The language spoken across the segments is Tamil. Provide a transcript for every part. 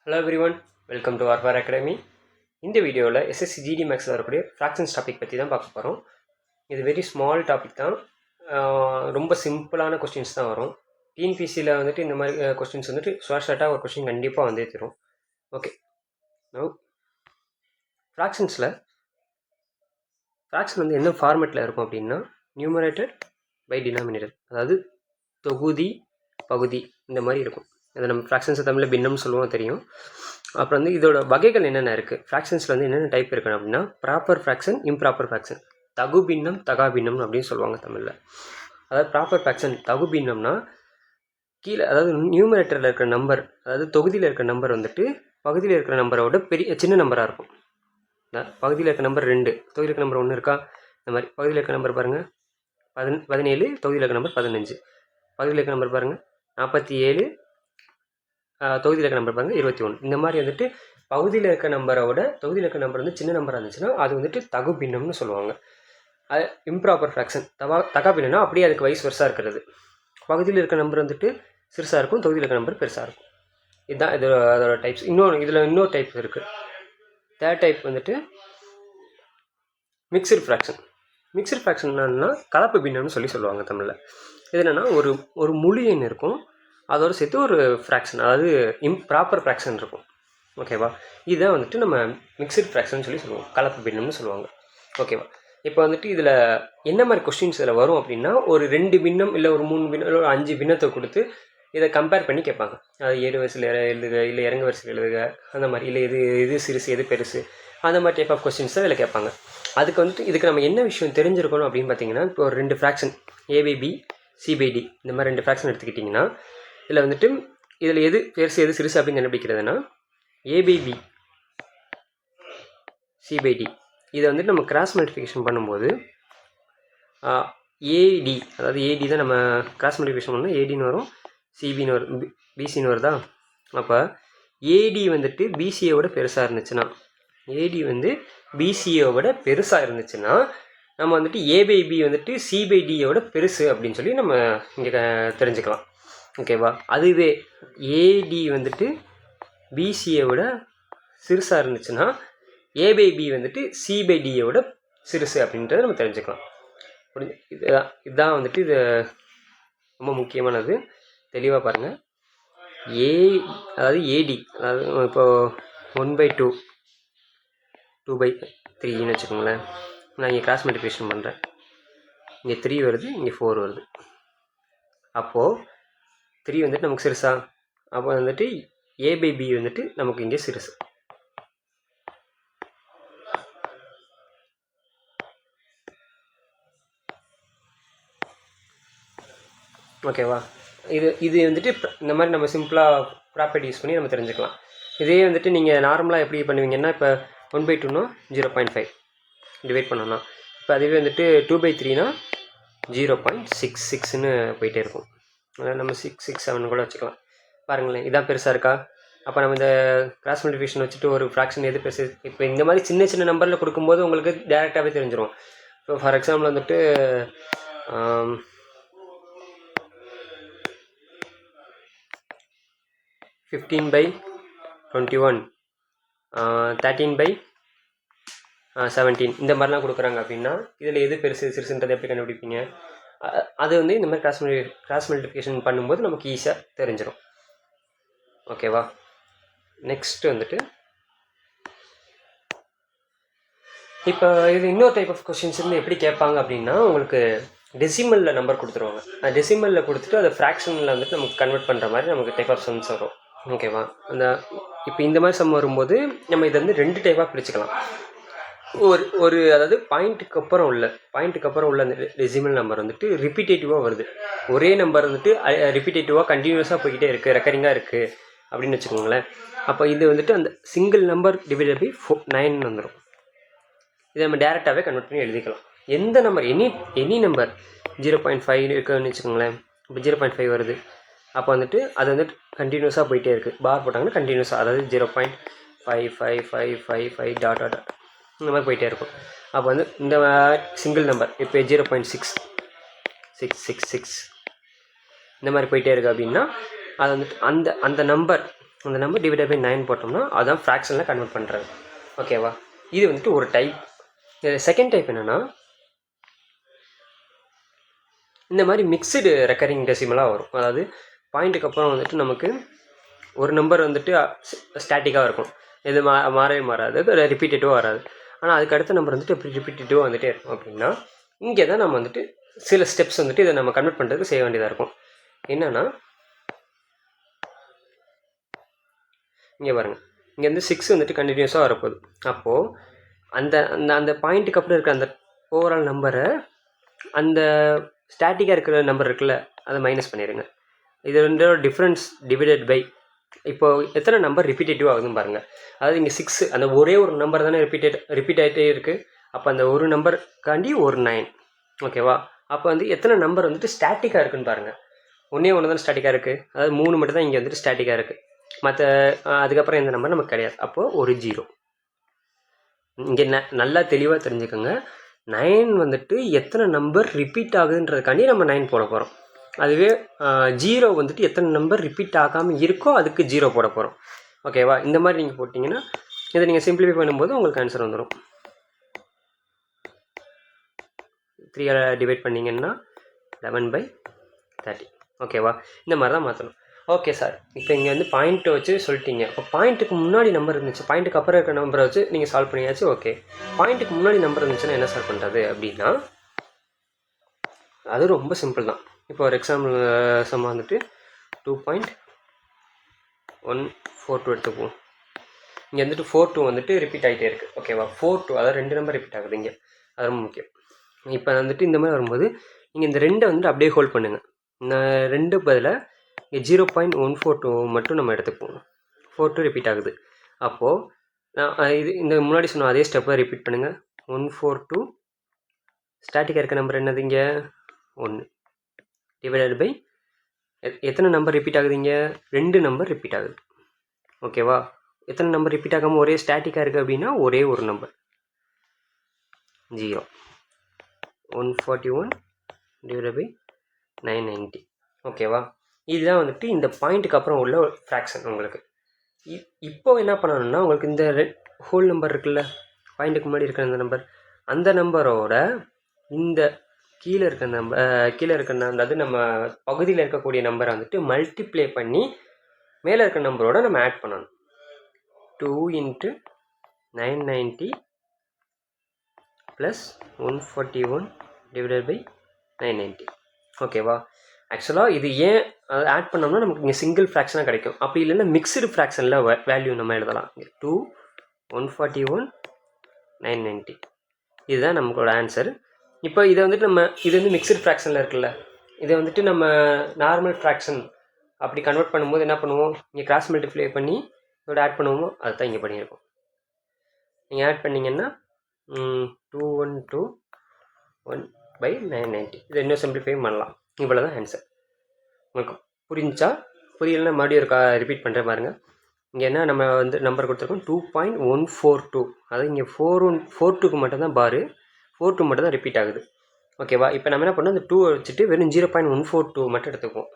Hello everyone, welcome to Arvar academy. இந்த வீடியோவில் எஸ்எஸ்சி ஜிடி மேக்ஸில் வரக்கூடிய ஃப்ராக்ஷன்ஸ் டாபிக் பற்றி தான் பார்க்க போகிறோம். இது வெரி ஸ்மால் டாபிக் தான், ரொம்ப சிம்பிளான கொஸ்டின்ஸ் தான் வரும். டிஎன்பிசியில் வந்துட்டு இந்த மாதிரி கொஸ்டின்ஸ் வந்துட்டு ஷார்ட்டாக ஒரு கொஸ்டின் கண்டிப்பாக வந்தே தரும். ஓகே, நவ் ஃப்ராக்ஷன் வந்து என்ன ஃபார்மேட்டில் இருக்கும் அப்படின்னா, நியூமரேட்டர் பை டினாமினேட்டர், அதாவது தொகுதி பகுதி இந்த மாதிரி இருக்கும். அதை நம்ம ஃப்ராக்ஷன்ஸை தமிழில் பின்னம்னு சொல்லுவோம், தெரியும். அப்புறம் வந்து இதோட வகைகள் என்னென்ன இருக்குது, ஃப்ராக்ஷன்ஸில் வந்து என்னென்ன டைப் இருக்குது அப்படின்னா, ப்ராப்பர் ஃப்ராக்ஷன், இம்ப்ராப்பர் ஃப்ராக்ஷன், தகு பின்னம் தகா பின்னம் அப்படின்னு சொல்லுவாங்க தமிழில். அதாவது ப்ராப்பர் ஃப்ராக்ஷன் தகு பின்னம்னா கீழே, அதாவது நியூமரேட்டரில் இருக்கிற நம்பர், அதாவது தொகுதியில் இருக்கிற நம்பர் வந்துட்டு பகுதியில் இருக்கிற நம்பரோட சின்ன நம்பராக இருக்கும். பகுதியில் இருக்கிற நம்பர் 2, தொகுதியில் இருக்கிற நம்பர் 1 இருக்கா, இந்த மாதிரி பகுதியில் இருக்கிற நம்பர் பாருங்கள் 17, தொகுதியில் இருக்கிற நம்பர் 15, பகுதியில் இருக்கிற நம்பர் பாருங்கள் 47, தொகுதியில் இருக்கிற நம்பர் பாருங்கள் 21. இந்த மாதிரி வந்துட்டு பகுதியில் இருக்கிற நம்பரோட தொகுதியில் இருக்கிற நம்பர் வந்து சின்ன நம்பராக இருந்துச்சுன்னா அது வந்துட்டு தகு பின்னம்னு சொல்லுவாங்க. அது இம்ப்ராப்பர் ஃப்ராக்ஷன் தகா பின்னம்னா அப்படியே அதுக்கு வயசு வருஷாக இருக்கிறது. பகுதியில் இருக்கிற நம்பர் வந்துட்டு சிறுசாக இருக்கும், தொகுதியில் இருக்கிற நம்பர் பெருசாக இருக்கும். இதுதான் அதோட டைப்ஸ். இன்னொரு டைப் இருக்குது. தேர்ட் டைப் வந்துட்டு மிக்சடு ஃப்ராக்ஷன். மிக்சடு ஃப்ராக்ஷன் என்னன்னா கலப்பு பின்னம்னு சொல்லுவாங்க தமிழில். இது என்னென்னா ஒரு முழு எண் இருக்கும், அதோடு சேர்த்து ஒரு ஃப்ராக்ஷன், அதாவது இம்ப்ராப்பர் ஃப்ராக்ஷன் இருக்கும். ஓகேவா, இதுதான் வந்துட்டு நம்ம மிக்சடு ஃப்ராக்ஷன் சொல்லுவோம், கலப்பு பின்னம்னு சொல்லுவாங்க. ஓகேவா, இப்போ வந்துட்டு இதில் என்ன மாதிரி கொஸ்டின்ஸ் இதில் வரும் அப்படின்னா, ஒரு 2 பின்னம் இல்லை ஒரு 3 பின்னம் இல்லை ஒரு 5 பின்னத்தை கொடுத்து இதை கம்பேர் பண்ணி கேட்பாங்க. அது ஏறு வரிசையில் எழுதுக, இல்லை இறங்கு வரிசையில் எழுதுக, அந்த மாதிரி, இல்லை எது சிறுசு எது பெருசு, அந்த மாதிரி டைப் ஆஃப் கொஸ்டின்ஸ் தான் இதில் கேட்பாங்க. இதுக்கு நம்ம என்ன விஷயம் தெரிஞ்சிருக்கணும் அப்படின்னு பார்த்தீங்கன்னா, இப்போ ஒரு 2 ஃப்ராக்ஷன் ஏபிபி சிபிடி இந்த மாதிரி 2 ஃப்ராக்ஷன் எடுத்துக்கிட்டிங்கன்னா, இதில் வந்துட்டு இதில் எது பெருசு எது சிறுசு அப்படின்னு கண்டுபிடிக்கிறதுனா ஏபிபி சிபிடி இதை வந்துட்டு நம்ம கிராஸ் மல்டிஃபிகேஷன் பண்ணும்போது ஏடி, அதாவது ஏடி தான் நம்ம கிராஸ் மல்டிஃபிகேஷன் பண்ணால் ஏடின்னு வரும், சிபின்னு வரும், பிசின்னு வருதா. அப்போ ஏடி வந்துட்டு பிசியோட பெருசாக இருந்துச்சுன்னா, ஏடி வந்து பிசியோட பெருசாக இருந்துச்சுன்னா நம்ம வந்துட்டு ஏபிபி வந்துட்டு சிபிடியோட பெருசு அப்படின்னு சொல்லி நம்ம இங்கே தெரிஞ்சுக்கலாம். ஓகேவா, அதுவே ஏடி வந்துட்டு பிசியை விட சிறுசாக இருந்துச்சுன்னா ஏபிபி வந்துட்டு சிபிடியோட சிறுசு அப்படின்றத நம்ம தெரிஞ்சுக்கலாம். இதுதான் வந்துட்டு இது ரொம்ப முக்கியமானது. தெளிவாக பாருங்கள். அதாவது ஏடி, அதாவது இப்போது 1/2 2/3ன்னு வச்சுக்கோங்களேன். நான் இங்கே கிராஸ் மல்டிப்ளிகேஷன் பண்ணுறேன், இங்கே 3 வருது, இங்கே 4 வருது. அப்போது 3 வந்துட்டு நமக்கு சிறுசா, அப்போ வந்துட்டு ஏபிபி வந்துட்டு நமக்கு இங்கே சிறுசு. ஓகேவா, இது வந்துட்டு இந்த மாதிரி நம்ம சிம்பிளாக ப்ராப்பர்ட்டி யூஸ் பண்ணி நம்ம தெரிஞ்சுக்கலாம். இதே வந்துட்டு நீங்கள் நார்மலாக எப்படி பண்ணுவீங்கன்னா, இப்போ 1/2னா 0.5 டிவைட் பண்ணோன்னா, இப்போ அதுவே வந்துட்டு 2/3னா 0.66ன்னு போயிட்டே இருக்கும். அதாவது நம்ம 6, 6, 7 கூட வச்சுக்கலாம். பாருங்களேன், இதான் பெருசாக இருக்கா. அப்போ நம்ம இந்த கிராஸ் மல்டிஃபிகேஷன் வச்சுட்டு ஒரு ஃப்ராக்ஷன் எது பெருசு, இப்போ இந்த மாதிரி சின்ன சின்ன நம்பரில் கொடுக்கும்போது உங்களுக்கு டேரெக்டாகவே தெரிஞ்சிடும். இப்போ ஃபார் எக்ஸாம்பிள் வந்துட்டு 15/21, 13/17 இந்த மாதிரிலாம் கொடுக்குறாங்க அப்படின்னா இதில் எது பெருசு சிறுசுன்றதை எப்படி கண்டுபிடிப்பீங்க? அது வந்து இந்த மாதிரி கிராஸ் மல்டிஃபிகேஷன் பண்ணும்போது நமக்கு ஈஸியாக தெரிஞ்சிடும். ஓகேவா, நெக்ஸ்ட் வந்துட்டு இப்போ இது இன்னொரு டைப் ஆஃப் கொஸ்டின்ஸ் வந்து எப்படி கேட்பாங்க அப்படின்னா, உங்களுக்கு டெசிமலில் நம்பர் கொடுத்துருவாங்க. அது டெசிமலில் கொடுத்துட்டு அதை ஃப்ராக்ஷனில் வந்துட்டு நமக்கு கன்வெர்ட் பண்ணுற மாதிரி நமக்கு டைப் ஆஃப் சம்ஸ் வரும். ஓகேவா, இப்போ இந்த மாதிரி சம் வரும்போது நம்ம இதை வந்து 2 டைப்பாக பிரிச்சுக்கலாம். அதாவது பாயிண்ட்டுக்கு அப்புறம் உள்ள அந்த டெசிமல் நம்பர் வந்துட்டு ரிப்பீட்டேட்டிவாக வருது. ஒரே நம்பர் வந்துட்டு ரிப்பீட்டேட்டிவாக கண்டினியூஸாக போய்கிட்டே இருக்குது, ரெக்கரிங்காக இருக்குது அப்படின்னு வச்சுக்கோங்களேன். அப்போ இது வந்துட்டு அந்த சிங்கிள் நம்பர் டிவைடட் பை 9 வந்துடும். இதை நம்ம டேரெக்டாகவே கன்வெர்ட் பண்ணி எழுதிக்கலாம். எந்த நம்பர் எனி நம்பர் 0.5 இருக்குன்னு வச்சுக்கோங்களேன். இப்போ 0.5 வருது, அப்போ வந்துட்டு அது வந்துட்டு கண்டினியூஸாக போயிட்டே இருக்குது. பார் போட்டாங்கன்னா கண்டினியூஸாக, அதாவது 0.5555 டாட் இந்த மாதிரி போயிட்டே இருக்கும். அப்போ வந்து இந்த சிங்கிள் நம்பர் இப்போ 0.666 இந்த மாதிரி போயிட்டே இருக்குது அப்படின்னா அது வந்துட்டு அந்த நம்பர் அந்த நம்பர் டிவைடட் பை 9 போட்டோம்னா அதுதான் ஃப்ராக்ஷனில் கன்வெர்ட் பண்ணுறது. ஓகேவா? இது வந்துட்டு ஒரு டைப். செகண்ட் டைப் என்னென்னா இந்த மாதிரி மிக்சடு ரெக்கரிங் டெசிமலாக வரும். அதாவது பாயிண்ட்டுக்கு அப்புறம் வந்துட்டு நமக்கு ஒரு நம்பர் வந்துட்டு ஸ்டாட்டிக்காக இருக்கும், இது மாறவே மாறாது, ரிப்பீட்டேட்டிவாக வராது. ஆனால் அதுக்கு அடுத்த நம்பர் வந்துட்டு எப்படி ரிப்பீட்டேட்டிவாக வந்துட்டே இருக்கும் அப்படின்னா இங்கே தான் நம்ம வந்துட்டு சில ஸ்டெப்ஸ் வந்துட்டு இதை நம்ம கன்வெர்ட் பண்ணுறதுக்கு செய்ய வேண்டியதாக இருக்கும். என்னென்னா இங்கே பாருங்கள், இங்கே வந்து 6 வந்துட்டு கண்டினியூஸாக வரப்போகுது. அப்போது அந்த அந்த பாயிண்ட்டுக்கு அப்புறம் இருக்கிற அந்த ஓவரால் நம்பரை அந்த ஸ்டாட்டிக்காக இருக்கிற நம்பர் இருக்குல்ல அதை மைனஸ் பண்ணிடுங்க. இது ரெண்டோட டிஃப்ரென்ஸ் டிவைடட் பை இப்போ எத்தனை நம்பர் ரிப்பீட்டேட்டிவ் ஆகுதுன்னு பாருங்கள். அதாவது இங்கே 6 அந்த ஒரே ஒரு நம்பர் தானே ரிப்பீட் ஆகிட்டே இருக்குது. அப்போ அந்த ஒரு நம்பருக்காண்டி ஒரு 9. ஓகேவா? அப்போ வந்து எத்தனை நம்பர் வந்துட்டு ஸ்டாட்டிக்காக இருக்குன்னு பாருங்கள். ஒன்றே ஒன்று தான் ஸ்டாட்டிக்காக இருக்குது, அதாவது 3 மட்டும் தான் இங்கே வந்துட்டு ஸ்டாட்டிக்காக இருக்குது. மற்ற அதுக்கப்புறம் எந்த நம்பர் நமக்கு கிடையாது. அப்போது ஒரு 0. இங்கே நல்லா தெளிவாக தெரிஞ்சுக்கோங்க, 9 வந்துட்டு எத்தனை நம்பர் ரிப்பீட் ஆகுதுன்றதுக்காண்டி நம்ம 9 போட போகிறோம். அதுவே 0 வந்துட்டு எத்தனை நம்பர் ரிப்பீட் ஆகாமல் இருக்கோ அதுக்கு 0 போட போகிறோம். ஓகேவா? இந்த மாதிரி நீங்கள் போட்டிங்கன்னா இதை நீங்கள் சிம்பிளிஃபை பண்ணும்போது உங்களுக்கு ஆன்சர் வந்துடும். 3 டிவைட் பண்ணிங்கன்னா 11/30. ஓகேவா? இந்த மாதிரி தான் மாற்றணும். ஓகே சார், இப்போ இங்கே வந்து பாயிண்ட்டை வச்சு சொல்லிட்டீங்க. இப்போ பாயிண்ட்டுக்கு முன்னாடி நம்பர் இருந்துச்சு, பாயிண்ட்டுக்கு அப்புறம் இருக்கிற நம்பரை வச்சு நீங்கள் சால்வ் பண்ணியாச்சு. ஓகே, பாயிண்ட்டுக்கு முன்னாடி நம்பர் இருந்துச்சுன்னா என்ன சால்வ் பண்ணுறது அப்படின்னா அது ரொம்ப சிம்பிள் தான். இப்போ ஒரு எக்ஸாம்பிள் சம் வந்துட்டு 2.142 எடுத்துக்குவோம். இங்கே வந்துட்டு 42 வந்துட்டு ரிப்பீட் ஆகிட்டே இருக்குது. ஓகேவா? 42 அதாவது 2 நம்பர் ரிப்பீட் ஆகுது இங்கே, அது ரொம்ப முக்கியம். இப்போ வந்துட்டு இந்த மாதிரி வரும்போது நீங்கள் இந்த 2 வந்துட்டு அப்படியே ஹோல்ட் பண்ணுங்கள். நான் 2 பதில் இங்கே 0.142 மட்டும் நம்ம எடுத்துக்குவோம். 42 ரிப்பீட் ஆகுது. அப்போது நான் இது இந்த முன்னாடி சொன்ன அதே ஸ்டெப்பை ரிப்பீட் பண்ணுங்கள். 142 ஸ்டாட்டிக்காக இருக்க நம்பர் என்னது இங்கே 1 டிவைடட் பை எத்தனை நம்பர் ரிப்பீட் ஆகுது இங்கே 2 நம்பர் ரிப்பீட் ஆகுது. ஓகேவா? எத்தனை நம்பர் ரிப்பீட் ஆகாமல் ஒரே ஸ்டாட்டிக்காக இருக்குது அப்படின்னா ஒரே ஒரு நம்பர் 0. 141 divided by 990. ஓகேவா? இதுதான் வந்துட்டு இந்த பாயிண்ட்டுக்கு அப்புறம் உள்ள ஃப்ராக்ஷன். உங்களுக்கு இப்போ என்ன பண்ணணும்னா உங்களுக்கு இந்த ஹோல் நம்பர் இருக்குல்ல, பாயிண்ட்டுக்கு முன்னாடி இருக்கிற அந்த நம்பர், அந்த நம்பரோட இந்த கீழே இருக்க அதாவது நம்ம பகுதியில் இருக்கக்கூடிய நம்பரை வந்துட்டு மல்டிப்ளை பண்ணி மேலே இருக்க நம்பரோட நம்ம ஆட் பண்ணணும். 2 × 990 + 141 டிவைடட் பை 990. ஓகேவா? ஆக்சுவலாக இது ஏன் ஆட் பண்ணோம்னா நமக்கு இங்கே சிங்கிள் ஃப்ராக்ஷனாக கிடைக்கும். அப்படி இல்லைன்னா மிக்சடு ஃப்ராக்ஷனில் வேல்யூ நம்ம எழுதலாம். 2 141 990 இதுதான் நம்மளோட ஆன்சர். இப்போ இதை வந்துட்டு இது வந்து மிக்சடு ஃப்ராக்ஷனில் இருக்குல்ல, இதை வந்துட்டு நம்ம நார்மல் ஃப்ராக்ஷன் அப்படி கன்வெர்ட் பண்ணும்போது என்ன பண்ணுவோம், இங்கே கிராஸ் மல்டிப்ளை பண்ணி இதோட ஆட் பண்ணுவோமோ அதுதான் இங்கே பண்ணியிருக்கோம். நீங்கள் ஆட் பண்ணிங்கன்னா 2121/990 இதை இன்னும் சிம்பிளிஃபை பண்ணலாம். இவ்வளோ தான் ஆன்சர். உங்களுக்கு புரியலன்னா மறுபடியும் இருக்கா ரிப்பீட் பண்ணுற பாருங்கள். இங்கே என்ன நம்ம வந்து நம்பர் கொடுத்துருக்கோம் 2.142, அதாவது இங்கே 442க்கு மட்டும் தான் பாரு, 42 மட்டும் தான் ரிப்பீட் ஆகுது. ஓகேவா? இப்போ நம்ம என்ன பண்ணோம், இந்த 2 வச்சுட்டு வெறும் 0.142 மட்டும் எடுத்துக்குவோம்.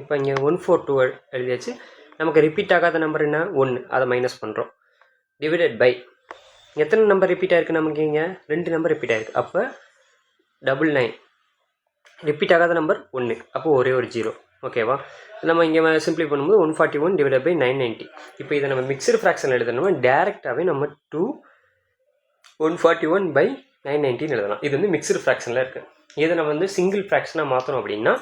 இப்போ இங்கே 142 எழுதியாச்சு. நமக்கு ரிப்பீட் ஆகாத நம்பர் என்ன 1, அதை மைனஸ் பண்ணுறோம். டிவைடட் பை எத்தனை நம்பர் ரிப்பீட் ஆகிருக்கு நமக்கு இங்கே 2 நம்பர் ரிப்பீட் ஆகிருக்கு. அப்போ 99 ரிப்பீட் ஆகாத நம்பர் 1, அப்போது ஒரே ஒரு 0. ஓகேவா? நம்ம இங்கே சிம்பிளை பண்ணும்போது 141 டிவைடட் பை 990. இப்போ இதை நம்ம மிக்சடு ஃப்ராக்ஷன் எழுதணுமா டேரெக்டாகவே நம்ம 141/990 எழுதலாம். இது வந்து மிக்சடு ஃப்ராக்ஷனில் இருக்குது. இதை நம்ம வந்து சிங்கிள் ஃப்ராக்ஷனாக மாற்றணும் அப்படின்னா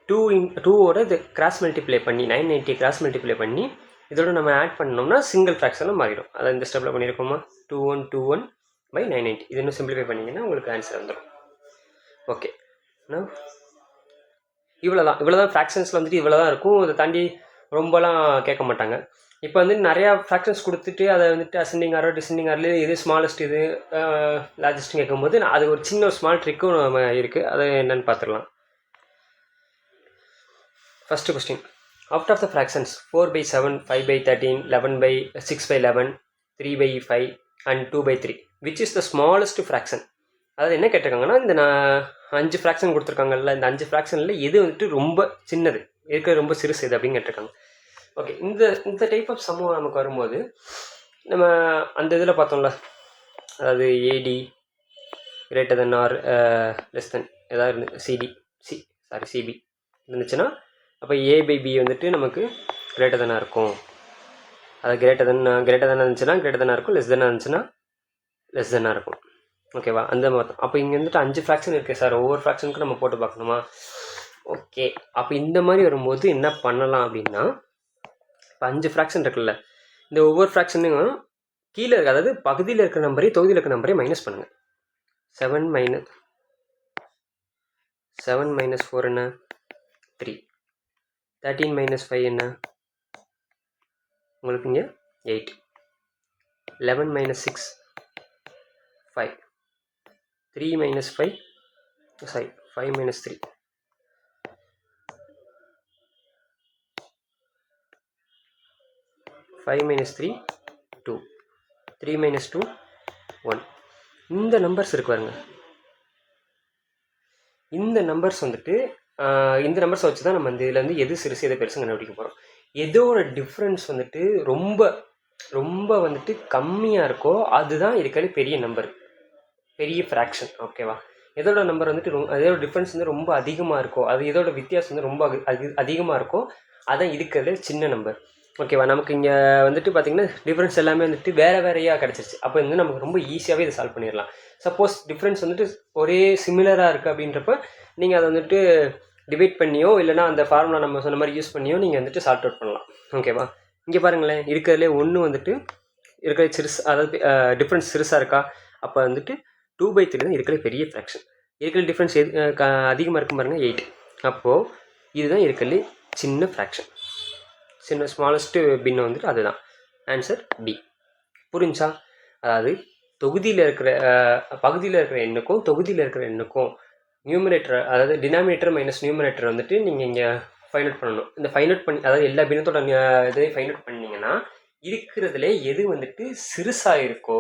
2ஓட இது கிராஸ் மல்டிப்ளை பண்ணி 990 கிராஸ் மல்டிப்ளை பண்ணி இதோட நம்ம ஆட் பண்ணோம்னா சிங்கிள் ஃப்ராக்ஷனில் மாறிடும். அதை இந்த ஸ்டெப்பில் பண்ணியிருக்கோமா 2121/990 இது இன்னும் சிம்பிளிஃபை பண்ணிங்கன்னா உங்களுக்கு ஆன்சர் வந்துடும். ஓகே, இவ்வளோதான் ஃப்ராக்ஷன்ஸில் வந்துட்டு இவ்வளோ தான் இருக்கும். அதை தாண்டி ரொம்பலாம் கேட்க மாட்டாங்க. இப்போ வந்து நிறையா ஃப்ராக்ஷன்ஸ் கொடுத்துட்டு அதை வந்துட்டு அசெண்டிங் ஆரோ டிசெண்டிங் ஆரில் இது ஸ்மாலஸ்ட் இது லார்ஜஸ்ட்னு கேட்கும்போது அது ஒரு சின்ன ஒரு ஸ்மால் ட்ரிக்கும் நம்ம இருக்குது. அதை என்னென்னு பார்த்துக்கலாம். First question, out of the fractions 4/7 5/13 11/6/11 3/5 and 2/3 which is the smallest fraction. அதாவது என்ன கேட்டிருக்காங்கன்னா, இந்த 5 ஃப்ராக்ஷன் கொடுத்துருக்காங்கல்ல, இந்த 5 ஃப்ராக்ஷனில் எது வந்துட்டு ரொம்ப சின்னது இருக்கிற ரொம்ப சிறுசு இது அப்படின்னு கேட்டிருக்காங்க. ஓகே, இந்த டைப் ஆஃப் சம்மு நமக்கு வரும்போது நம்ம அந்த இதில் பார்த்தோம்ல, அதாவது AD greater than or less than ஏதாவது சிபி இருந்துச்சுன்னா அப்போ ஏ/பி வந்துட்டு நமக்கு கிரேட்டர் தென்னாக இருக்கும். அது கிரேட்டர் தென் இருந்துச்சுன்னா கிரேட்டர் தென்னாக இருக்கும், லெஸ் தென்னாக இருந்துச்சுன்னா லெஸ் தென்னாக இருக்கும். ஓகேவா? அந்த மாதிரி. அப்போ இங்கே வந்துட்டு 5 ஃப்ராக்ஷன் இருக்குது சார், ஒவ்வொரு ஃப்ராக்ஷனுக்கும் நம்ம போட்டு பார்க்கணுமா? ஓகே, அப்போ இந்த மாதிரி வரும்போது என்ன பண்ணலாம் அப்படின்னா, இப்போ 5 ஃப்ராக்ஷன் இருக்குல்ல, இந்த ஒவ்வொரு ஃப்ராக்ஷனையும் கீழே இருக்க, அதாவது பகுதியில் இருக்கிற நம்பரையும் தொகுதியில் இருக்கிற நம்பரையும் மைனஸ் பண்ணுங்கள். 7 minus 4 என்ன? 3. 13 minus 5 என்ன? உங்களுக்கு இங்கே 8. 11 minus 6 5. 3 minus 5 sorry 5 minus 3. 5 minus 3 2. 3 minus 2 1. இந்த நம்பர்ஸ் இருக்கு பாருங்க, இந்த நம்பர்ஸ் வந்துட்டு இந்த நம்பர்ஸை வச்சு தான் நம்ம இந்த இதில் வந்து எது சிறுசு எது பெருசு கண்டுபிடிக்க போகிறோம். எதோட டிஃப்ரென்ஸ் வந்துட்டு ரொம்ப ரொம்ப வந்துட்டு கம்மியாக இருக்கோ அதுதான் இருக்கிற பெரிய நம்பர், பெரிய ஃப்ராக்ஷன். ஓகேவா? எதோட நம்பர் வந்துட்டு அதோட டிஃப்ரென்ஸ் வந்து ரொம்ப அதிகமாக இருக்கோ, அது எதோட வித்தியாசம் வந்து ரொம்ப அதிகமாக இருக்கோ அதான் இருக்கிறது சின்ன நம்பர். ஓகேவா? நமக்கு இங்கே வந்துட்டு பார்த்திங்கன்னா டிஃப்ரென்ஸ் எல்லாமே வந்துட்டு வேறு வேறையாக கிடச்சிருச்சு. அப்போ வந்து நமக்கு ரொம்ப ஈஸியாகவே இதை சால்வ் பண்ணிடலாம். சப்போஸ் டிஃப்ரென்ஸ் வந்துட்டு ஒரே சிமிலராக இருக்குது அப்படின்றப்ப நீங்கள் அதை வந்துட்டு டிவைட் பண்ணியோ இல்லைனா அந்த ஃபார்முலா நம்ம சொன்ன மாதிரி யூஸ் பண்ணியோ நீங்கள் வந்துட்டு சால்வ் அவுட் பண்ணலாம். ஓகேவா? இங்கே பாருங்களேன், இருக்கிறதுலே ஒன்று வந்துட்டு இருக்கிற சிறுசு, அதாவது டிஃப்ரென்ஸ் சிறுசாக இருக்கா, அப்போ வந்துட்டு 2/3 தான் இருக்கிற பெரிய ஃப்ராக்ஷன். இருக்கிற டிஃப்ரென்ஸ் அதிகமாக இருக்கும் பாருங்கள் 8. அப்போது இதுதான் இருக்கிறதுலே சின்ன ஃப்ராக்ஷன், சின்ன ஸ்மாலஸ்ட்டு பின்னம் வந்துட்டு அதுதான். Answer B. புரிஞ்சா? அதாவது தொகுதியில் இருக்கிற பகுதியில் இருக்கிற எண்ணுக்கும் தொகுதியில் இருக்கிற எண்ணுக்கும் நியூமரேட்டர், அதாவது டினாமினேட்டர் மைனஸ் நியூமரேட்டர் வந்துட்டு நீங்கள் இங்கே ஃபைண்ட் அவுட் பண்ணணும். இந்த ஃபைண்ட் அவுட் பண்ணி, அதாவது எல்லா பின்னத்தோட இதை ஃபைண்ட் அவுட் பண்ணிங்கன்னா இருக்கிறதுல எது வந்துட்டு சிறுசாக இருக்கோ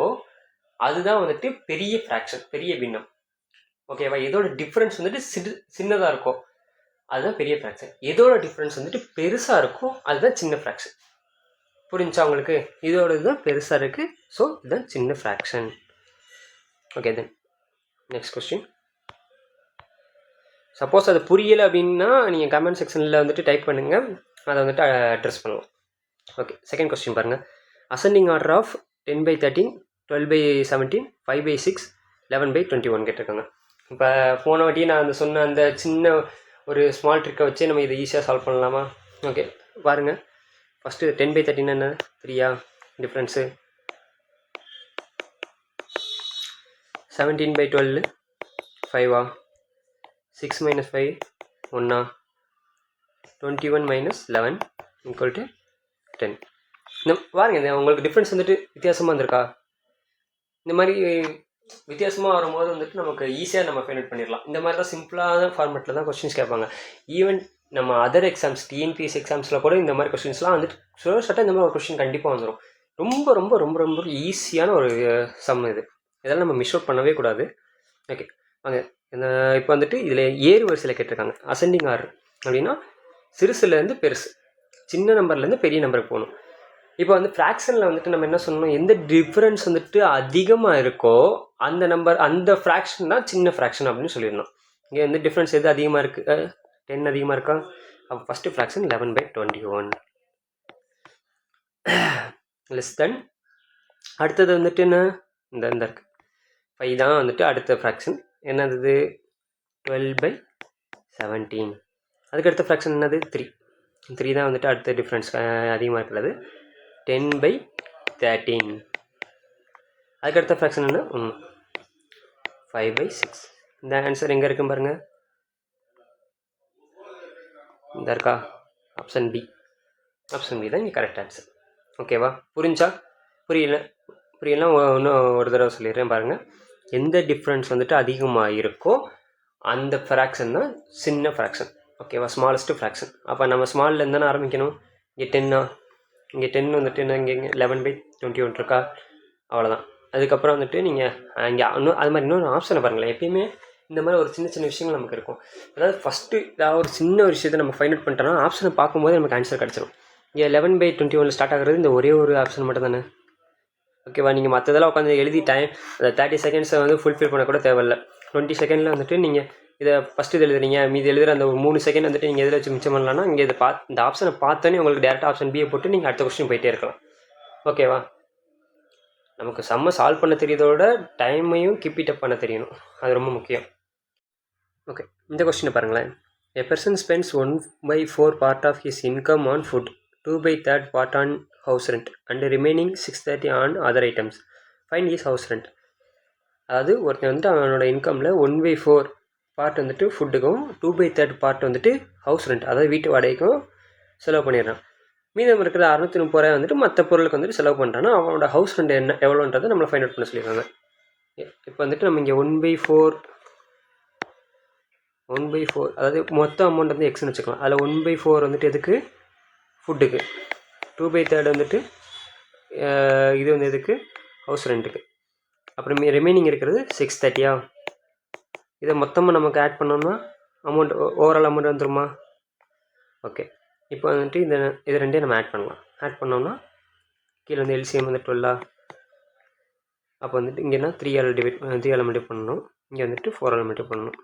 அதுதான் வந்துட்டு பெரிய ஃப்ராக்ஷன், பெரிய பின்னம். ஓகேவா? எதோட டிஃப்ரென்ஸ் வந்துட்டு சின்னதாக இருக்கும் அதுதான் பெரிய ஃப்ராக்ஷன், எதோட டிஃப்ரென்ஸ் வந்துட்டு பெருசாக இருக்கும் அதுதான் சின்ன ஃப்ராக்ஷன். புரிஞ்சா உங்களுக்கு? இதோட இதுதான் பெருசாக இருக்குது, ஸோ இதுதான் சின்ன fraction. Okay, then next question. Suppose அது புரியலை அப்படின்னா நீங்கள் கமெண்ட் செக்ஷனில் வந்துட்டு டைப் பண்ணுங்கள், அதை வந்துட்டு அட்ரஸ் பண்ணலாம். ஓகே, செகண்ட் கொஸ்டின் பாருங்கள். அசெண்டிங் ஆர்டர் ஆஃப் 10/13, 12/17, 5/6, 11/21 கேட்டிருக்காங்க. இப்போ போன வாட்டி நான் அந்த சொன்ன அந்த சின்ன ஒரு ஸ்மால் ட்ரிக்கை வச்சு நம்ம இதை ஈஸியாக சால்வ் பண்ணலாமா? ஓகே, பாருங்கள். ஃபஸ்ட்டு 10/13 என்ன? 3யா டிஃப்ரென்ஸு? 17/12 5ஆ? 6 minus 5 1ஆ? 21 minus 11 ஈக்குவல் டு 10. இந்த பாருங்க, இந்த உங்களுக்கு டிஃப்ரென்ஸ் வந்துட்டு வித்தியாசமாக இருந்திருக்கா? இந்த மாதிரி வித்தியாசமாக வரும்போது வந்துட்டு நமக்கு ஈஸியாக நம்ம ஃபைண்ட் அவுட் பண்ணிடலாம். இந்த மாதிரி தான் சிம்பிளான ஃபார்மெட்டில் தான் கொஸ்டின்ஸ் கேட்பாங்க. ஈவன் நம்ம அதர் எக்ஸாம்ஸ், டிஎன்பிஎஸ்சி எக்ஸாம்ஸில் கூட இந்த மாதிரி கொஸ்டின்ஸ்லாம் வந்துட்டு ஷோர்ட்டாக இந்த மாதிரி ஒரு கொஸ்டின் கண்டிப்பாக வந்துடும். ரொம்ப ரொம்ப ரொம்ப ரொம்ப ஈஸியான ஒரு சம் இது. இதெல்லாம் நம்ம மிஸ் அவுட் பண்ணவே கூடாது. ஓகே வாங்க, இப்போ வந்துட்டு இதில் ஏறு வரிசையில் கேட்டிருக்காங்க. அசெண்டிங் ஆர்டர் அப்படின்னா சிறுசுலேருந்து பெருசு, சின்ன நம்பர்லேருந்து பெரிய நம்பருக்கு போகணும். இப்போ வந்து ஃப்ராக்ஷனில் வந்துட்டு நம்ம என்ன சொல்லணும், எந்த டிஃப்ரென்ஸ் வந்துட்டு அதிகமாக இருக்கோ அந்த நம்பர், அந்த ஃப்ராக்ஷன் தான் சின்ன ஃப்ராக்ஷன் அப்படின்னு சொல்லிடணும். இங்கே வந்து டிஃப்ரென்ஸ் எது அதிகமாக இருக்குது? 10 அதிகமாக இருக்கா? அப்போ ஃபஸ்ட்டு ஃப்ராக்ஷன் 11/21 லெஸ் தென். அடுத்தது வந்துட்டு என்ன, இந்த இருக்குது 5 தான் வந்துட்டு அடுத்த ஃப்ராக்ஷன். என்னது? 12/17. அதுக்கடுத்த ஃப்ராக்ஷன் என்னது? 3 தான் வந்துட்டு அடுத்த டிஃப்ரென்ஸ் அதிகமாக இருக்கிறது. 10/13. அதுக்கடுத்த ஃப்ராக்ஷன் என்ன? 1. 5/6. இந்த ஆன்சர் எங்கே இருக்குன்னு பாருங்கள், இந்த இருக்கா? Option B. ஆப்ஷன் பி தான் இங்கே கரெக்ட் ஆன்சர். ஓகேவா? புரிஞ்சா? புரியலாம் இன்னும் ஒரு தடவை சொல்லிடுறேன் பாருங்கள். எந்த டிஃப்ரென்ஸ் வந்துட்டு அதிகமாக இருக்கோ அந்த ஃப்ராக்ஷன் தான் சின்ன ஃப்ராக்ஷன். ஓகேவா? Smallest fraction. அப்போ நம்ம ஸ்மால்லேருந்து தானே ஆரம்பிக்கணும். இங்கே 10ஆ? இங்கே 10 வந்துட்டு என்ன, இங்கே 11/21 இருக்கா? அவ்வளோதான். அதுக்கப்புறம் வந்துட்டு நீங்கள் இங்கே இன்னும் அது மாதிரி இன்னொரு ஆப்ஷனை பாருங்களேன். எப்பயுமே இந்த மாதிரி ஒரு சின்ன சின்ன விஷயங்கள் நமக்கு இருக்கும். அதாவது ஃபஸ்ட்டு ஏதாவது ஒரு சின்ன ஒரு விஷயத்தை நம்ம ஃபைண்ட் அவுட் பண்ணிட்டோம்னா ஆப்ஷனை பார்க்கும்போது நமக்கு ஆன்சர் கிடச்சிரும். இங்கே 11/21 ஸ்டார்ட் ஆகிறது இந்த ஒரே ஒரு ஆப்ஷன் மட்டும் தானே. ஓகேவா, நீங்கள் மற்றதெல்லாம் உட்காந்து எழுதி டைம் அந்த 30 செகண்ட்ஸை வந்து ஃபுல்ஃபில் பண்ண கூட தேவையில்ல. 20 செகண்டில் வந்துட்டு நீங்கள் இதை ஃபஸ்ட்டு இது எழுதுறீங்க, மீது எழுதுகிற அந்த ஒரு 3 செகண்ட் வந்துட்டு நீங்கள் எதில் வச்சு மிச்சம் பண்ணலாம்னா இங்கே இதை இந்த ஆப்ஷனை பார்த்தோன்னே உங்களுக்கு டேரெக்டாக ஆப்ஷன் பியை போட்டு நீங்கள் அடுத்த கொஸ்டின் போயிட்டே இருக்கலாம். ஓகேவா, நமக்கு செம்ம சால்வ் பண்ண தெரியறதோட டைமையும் கீப் இட் அப் பண்ண தெரியணும், அது ரொம்ப முக்கியம். ஓகே, இந்த கொஸ்டினை பாருங்களேன். A person spends 1/4 part of his income on food, 2/3 part on house rent and remaining 630 on other items. Find his house rent. அதாவது ஒருத்தன் வந்துட்டு அவனோட இன்கமில் 1/4 பார்ட் வந்துட்டு ஃபுட்டுக்கும் 2/3 பார்ட் வந்துட்டு ஹவுஸ் ரெண்ட், அதாவது வீட்டு வாடகைக்கும் செலவு பண்ணிடுறான். மீதம் இருக்கிற 630 ரூபாய் வந்துட்டு மற்ற பொருளுக்கு வந்துட்டு செலவு பண்ணுறான்னா அவனோட ஹவுஸ் ரெண்ட் என்ன எவ்வளோன்றதை நம்மளை ஃபைண்ட் அவுட் பண்ண சொல்லியிருக்காங்க. இப்போ வந்துட்டு நம்ம இங்கே 1/4 அதாவது மொத்த அமௌண்ட் வந்து எக்ஸ்னு வச்சுக்கலாம். அதில் 1/4 வந்துட்டு எதுக்கு, ஃபுட்டுக்கு. 2/3 வந்துட்டு இது வந்து எதுக்கு, ஹவுஸ் ரெண்ட்டுக்கு. அப்புறம் ரிமைனிங் இருக்கிறது 630. இதை மொத்தமாக நமக்கு ஆட் பண்ணோம்னா அமௌண்ட் ஓவரால் அமௌண்ட் வந்துருமா. ஓகே, இப்போ வந்துட்டு இது ரெண்டையும் நம்ம ஆட் பண்ணலாம். ஆட் பண்ணோம்னா கீழே வந்து எல்சிஎம் வந்து 12. அப்போ வந்துட்டு இங்கேனா 3ஆல் மல்டிப்ளை பண்ணணும், இங்கே வந்துட்டு 4ஆல் மல்டிப்ளை பண்ணணும்.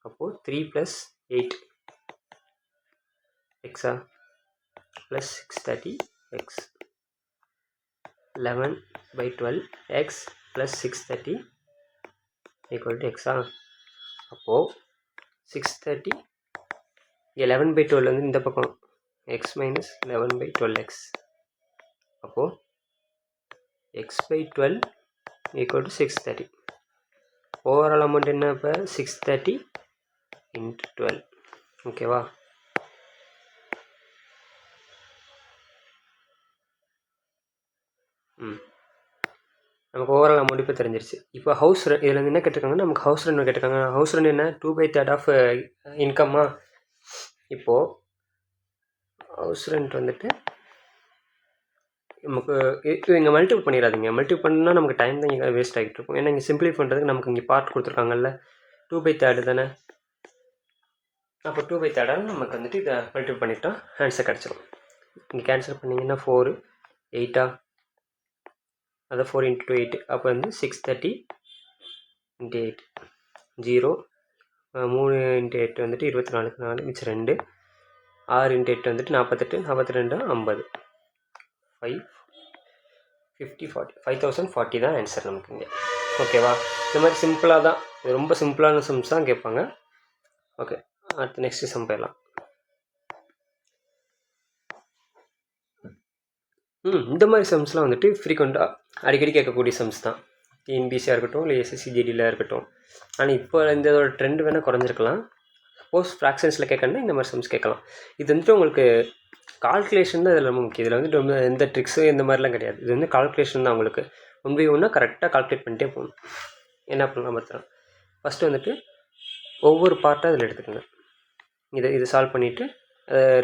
அப்போது 3 + 8 எக்ஸா plus 630 x 11/12 x plus 630 equal to எக்ஸா. அப்போது 630 11/12 வந்து இந்த பக்கம் எக்ஸ் மைனஸ் 11/12 எக்ஸ். அப்போது x/12 equal to 630. Overall amount என்ன இப்போ 630 × 12. ஓகேவா, நமக்கு ஓவரால் அமௌண்ட் இப்போ தெரிஞ்சிருச்சு. இப்போ ஹவுஸ் ரெண்ட் இதில் வந்து என்ன கேட்டிருக்காங்கன்னா நமக்கு ஹவுஸ் ரெண்ட் கேட்டிருக்காங்க. ஹவுஸ் ரெண்ட் என்ன 2/3 ஆஃப் இன்கம்மா. இப்போது ஹவுஸ் ரெண்ட் வந்துட்டு நமக்கு இங்கே மல்டிபிள் பண்ணிடாதீங்க. மல்டிபிள் பண்ணால் நமக்கு டைம் தான் இங்கே வேஸ்ட் ஆகிட்டு இருக்கும். ஏன்னா இங்கே சிம்பிளிஃபை பண்ணுறதுக்கு நமக்கு இங்கே பார்ட் கொடுத்துருக்காங்கல்ல 2/3 தானே. அப்போ 2/3 நமக்கு வந்துட்டு இதை மல்டிபிள் பண்ணிட்டோம், ஆன்சர் கிடச்சிடும். இங்கே கேன்சல் பண்ணிங்கன்னா 4 8 அதை 4 × 2 8. அப்போ வந்து 630 × 8 0 3 × 8 வந்துட்டு 24 4 மிச்சம் 2 6 × 8 வந்துட்டு 48 42 50 5 50 40 5040 தான் ஆன்சர் நமக்கு இங்கே. ஓகேவா, இந்த மாதிரி சிம்பிளாக தான், ரொம்ப சிம்பிளான சம்ஸ் தான் கேட்பாங்க. ஓகே, அடுத்து நெக்ஸ்ட் சம் போயிடலாம். இந்த மாதிரி சம்ஸ்லாம் வந்துட்டு ஃப்ரீக்வெண்ட்டாக அடிக்கடி கேட்கக்கூடிய சம்ஸ் தான். டிஎன்பிசியாக இருக்கட்டும் இல்லை எஸ்எஸ்சிஜிடியில் இருக்கட்டும். ஆனால் இப்போ இதோட ட்ரெண்ட் வேணால் குறைஞ்சிருக்கலாம். சப்போஸ் ஃப்ராக்ஷன்ஸில் கேட்கணுன்னா இந்த மாதிரி சம்ஸ் கேட்கலாம். இது வந்துட்டு உங்களுக்கு கால்குலேஷன் தான் இதில் ரொம்ப முக்கியம். இதில் வந்துட்டு ரொம்ப எந்த ட்ரிக்ஸும் இந்த மாதிரிலாம் கிடையாது. இது வந்து கால்குலேஷன் தான். உங்களுக்கு 1/1 கரெக்டாக கால்குலேட் பண்ணிட்டே போகணும். என்ன பண்ணலாம் பார்த்தா, ஃபஸ்ட்டு வந்துட்டு ஒவ்வொரு பார்ட்டாக இதில் எடுத்துக்கோங்க. இது சால்வ் பண்ணிவிட்டு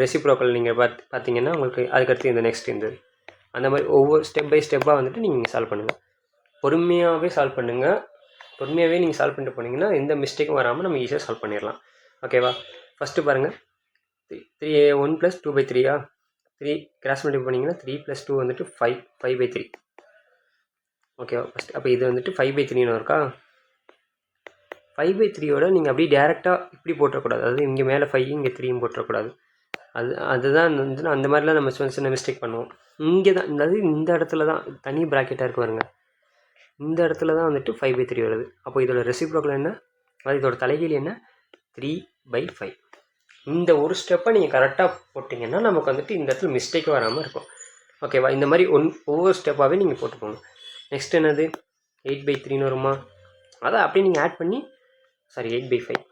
ரெசிப்ரோக்கல் நீங்கள் பார்த்தீங்கன்னா உங்களுக்கு அதுக்கடுத்து இந்த நெக்ஸ்ட் இந்த அந்த மாதிரி ஒவ்வொரு ஸ்டெப் பை ஸ்டெப்பாக வந்துட்டு நீங்கள் சால்வ் பண்ணுங்கள். பொறுமையாகவே சால்வ் பண்ணுங்கள். பொறுமையாகவே நீங்கள் சால்வ் பண்ணிட்டு போனீங்கன்னா எந்த மிஸ்டேக்கும் வராமல் நம்ம ஈஸியாக சால்வ் பண்ணிடலாம். ஓகேவா, ஃபஸ்ட்டு பாருங்கள். 1 + 2/3 3 கிராஸ் மல்டிப்ளை பண்ணிங்கன்னா 3 + 2 வந்துட்டு 5/3. ஓகேவா, ஃபஸ்ட்டு அப்போ இது வந்துட்டு 5/3 இருக்கா. 5/3யோட நீங்கள் அப்படியே டேரெக்டாக இப்படி போட்டுறக்கூடாது. அதாவது இங்கே மேலே 5 இங்கே 3 போட்டுறக்கூடாது. அதுதான் வந்து அந்த மாதிரிலாம் நம்ம சின்ன மிஸ்டேக் பண்ணுவோம். இங்கே தான், அதாவது இந்த இடத்துல தான் தனி ப்ராக்கெட்டாக இருக்கு பாருங்க, இந்த இடத்துல தான் வந்துட்டு 5/3 வருது. அப்போ இதோட ரெசிப்ரோக்கல் என்ன, அது இதோட தலைகீழ் என்ன, 3/5. இந்த ஒரு ஸ்டெப்பை நீங்கள் கரெக்டாக போட்டிங்கன்னா நமக்கு வந்துட்டு இந்த இடத்துல மிஸ்டேக் வராமல் இருக்கும். ஓகேவா, இந்த மாதிரி ஒவ்வொரு ஸ்டெப்பாகவே நீங்கள் போட்டு போகணும். நெக்ஸ்ட் என்னது 8/3 வருமா, அதை அப்படியே நீங்கள் ஆட் பண்ணி 8/5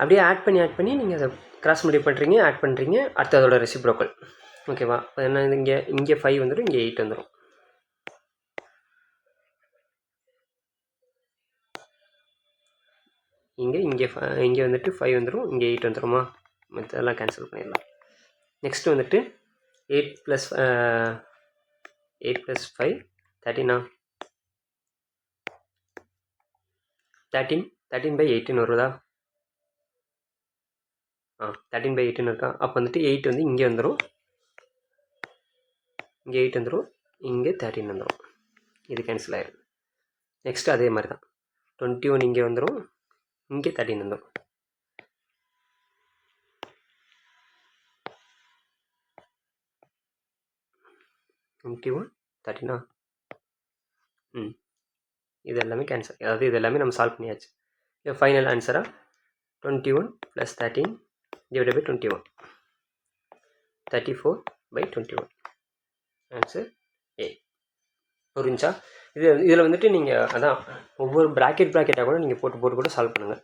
அப்படியே ஆட் பண்ணி நீங்கள் அதை கிராஸ் மல்டிப்ளை பண்ணுறீங்க, ஆட் பண்ணுறீங்க. அடுத்து அதோட ரெசிப்ரோக்கல். ஓகேவா, இப்போ என்ன, இங்கே 5 வந்துடும், இங்கே 8 வந்துடும். இங்கே வந்துட்டு 5 வந்துடும், இங்கே 8 வந்துடுமா. மற்றதெல்லாம் கேன்சல் பண்ணிடலாம். நெக்ஸ்ட்டு வந்துட்டு 8 + 5 13 13/18 வருதா. 13/8ன்னு இருக்கா. அப்போ வந்துட்டு 8 வந்து இங்கே வந்துடும், இங்கே 8 வந்துடும், இங்கே 13 வந்துடும். இது கேன்சல் ஆயிடும். நெக்ஸ்ட்டு அதே மாதிரி தான் 21 இங்கே வந்துடும், இங்கே 13 வந்துடும். $21 13 இது எல்லாமே கேன்சல், அதாவது இது எல்லாமே நம்ம சால்வ் பண்ணியாச்சு. இப்போ ஃபைனல் ஆன்சராக 21 + 13 / 21 34/21 ஆன்சர் ஏ. புரிஞ்சா? இதில் வந்துட்டு நீங்கள் அதான் ஒவ்வொரு ப்ராக்கெட்டாக கூட நீங்கள் போட்டு கூட சால்வ் பண்ணுங்கள்.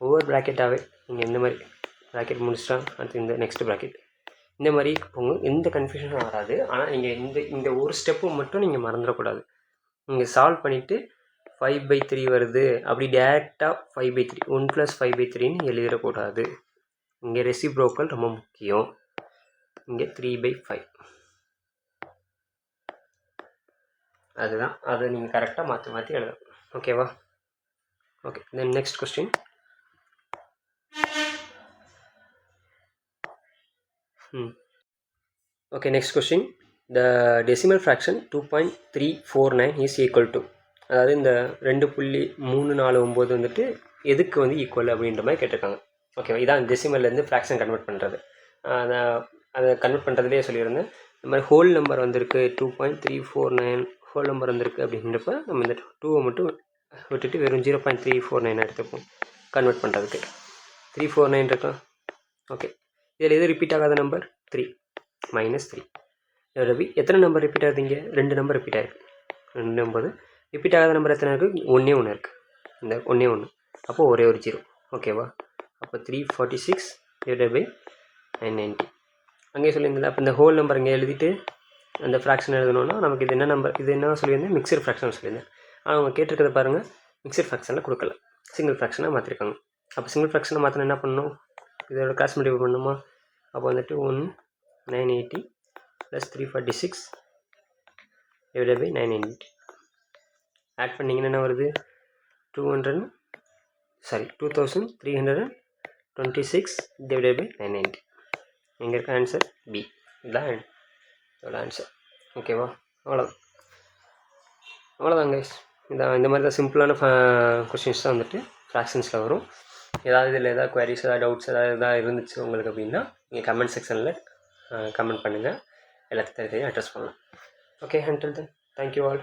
ஒவ்வொரு ப்ராக்கெட்டாகவே நீங்கள் இந்த மாதிரி ப்ராக்கெட் முடிச்சிட்டா அடுத்து இந்த நெக்ஸ்ட் ப்ராக்கெட் இந்த மாதிரி போங்க, எந்த கன்ஃபியூஷனும் வராது. ஆனால் நீங்கள் இந்த ஒரு ஸ்டெப்பு மட்டும் நீங்கள் மறந்துடக்கூடாது. நீங்கள் சால்வ் பண்ணிவிட்டு 5/3 வருது அப்படி டேரெக்டாக 5/3 1 + 5/3ன்னு எழுதிடக்கூடாது. இங்கே ரெசிப்ரோக்கல் ரொம்ப முக்கியம். இங்கே 3/5 அதுதான், அதை நீங்கள் கரெக்டாக மாற்றி எழுதணும். ஓகேவா? Okay, then next question. Okay, next question. The decimal fraction 2.349 is equal to, அதாவது இந்த 2.349 வந்துட்டு எதுக்கு வந்து ஈக்குவல் அப்படின்ற மாதிரி கேட்டிருக்காங்க. ஓகேவா? இதான் டெசிமல்லேருந்து ஃப்ராக்ஷன் கன்வெர்ட் பண்ணுறது. அதை கன்வெர்ட் பண்ணுறதுலேயே சொல்லியிருந்தேன். இந்த மாதிரி ஹோல் நம்பர் வந்திருக்கு 2.349 ஹோல் நம்பர் வந்திருக்கு அப்படின்றப்ப நம்ம இந்த 2 மட்டும் விட்டுட்டு வெறும் 0.349 எடுத்துப்போம் கன்வெர்ட் பண்ணுறதுக்கு. 349 இருக்கா? ஓகே, இதில் எது ரிப்பீட் ஆகாத நம்பர் 3 -3 ரவி. எத்தனை நம்பர் ரிப்பீட் ஆகுது? இங்கே 2 நம்பர் ரிப்பீட் ஆகிருக்கு. 2 நம்பர் ரிப்பீட் ஆகாத நம்பர் எத்தனை இருக்குது? ஒன்றே ஒன்று இருக்குது. இந்த ஒன்றே ஒன்று, அப்போது ஒரே ஒரு 0. ஓகேவா? அப்போ 346 / 990 அங்கேயே சொல்லியிருந்தேன். அப்போ இந்த ஹோல் நம்பர் இங்கே எழுதிட்டு அந்த ஃப்ராக்ஷன் எழுதணுன்னா நமக்கு இது என்ன நம்பர், இது என்ன சொல்லியிருந்தேன்? மிக்சர் ஃப்ராக்ஷன் சொல்லியிருந்தேன். ஆனால் அவங்க கேட்டிருக்கிறத பாருங்கள், மிக்சர் ஃப்ராக்ஷனில் கொடுக்கல, சிங்கிள் ஃப்ராக்ஷனாக மாற்றிருக்காங்க. அப்போ சிங்கிள் ஃப்ராக்ஷனை மாற்றினா என்ன பண்ணணும்? இதோட கிராஸ் மல்டிப்ளை பண்ணணுமா? அப்போ வந்துட்டு 980 + 346 / 990 ஆட் பண்ணிங்கன்னா என்ன வருது? 2326 / 990. எங்கே இருக்க ஆன்சர்? பி. இதுதான் இதோட ஆன்சர். ஓகேவா? அவ்வளோதான் கைஸ். இதான் இந்த மாதிரி தான் சிம்பிளான கொஸ்டின்ஸ் தான் வந்துட்டு ஃப்ராக்ஷன்ஸில் வரும். ஏதாவது இதில் ஏதாவது குவரிஸ், ஏதாவது டவுட்ஸ் ஏதாவது இருந்துச்சு உங்களுக்கு அப்படின்னா நீங்கள் கமெண்ட் செக்ஷனில் கமெண்ட் பண்ணுங்கள். எல்லாத்தையும் அட்ரஸ் பண்ணலாம். Okay, until then, thank you all.